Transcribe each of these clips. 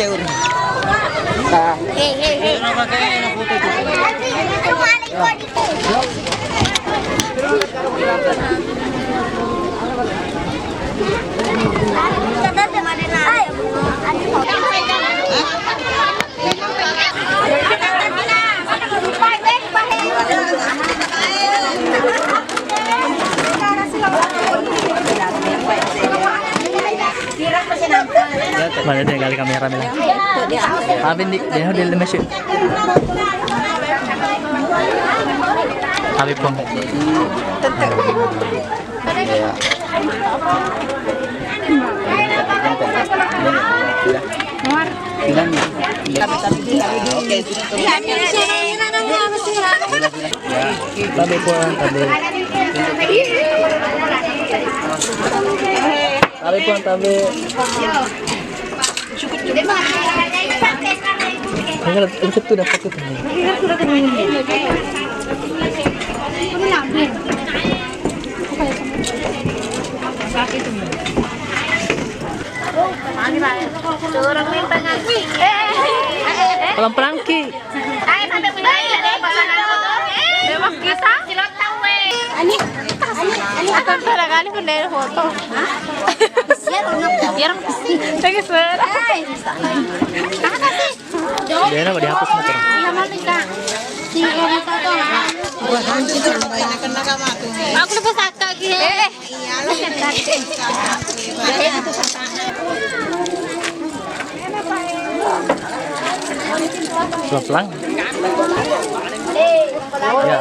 seur. Mana dia kali kamera mela. Abi dia di lemes. Abi pun. Tabi pun tabi. Tabi pun tabi. Enggak, untuk tu dapat tu. Kolam perangki. Akan barangkali pendek foto. Biar saya suara. Dia nak dihapus motor. Si Erika tuh. Aku lepas akak gitu. Pelang. Ya.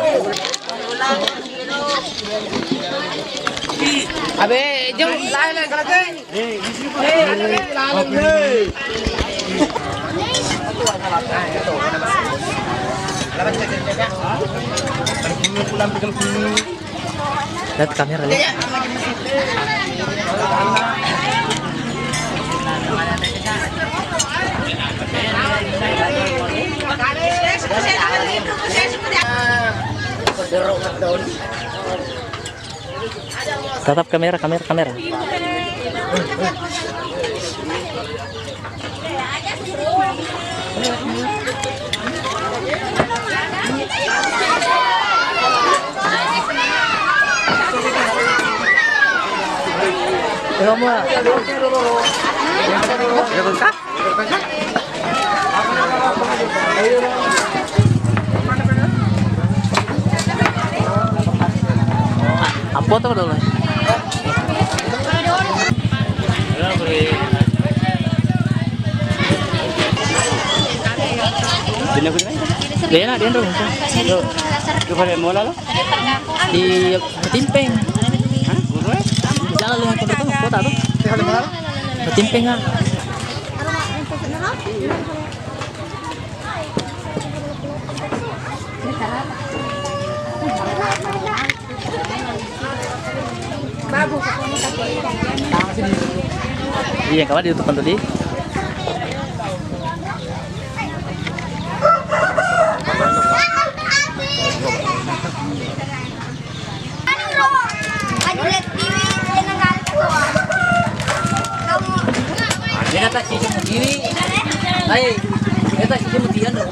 Abe, jom lain kalau tu. Lihat kamera lihat. Tatap kamera. Kamu apa tuh dulu? Dia nak dia dong. Kepada mola lo? Di Timpeng. Jangan lu yang tuh kota tuh. Timpeng ah. Iya, kawan di YouTube tadi. Dia tak sih cuma diri. Hai, dia tak sih cuma dia dong.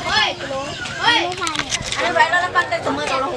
Oi, oi. Ano ba? Ano na pantay tumatalo?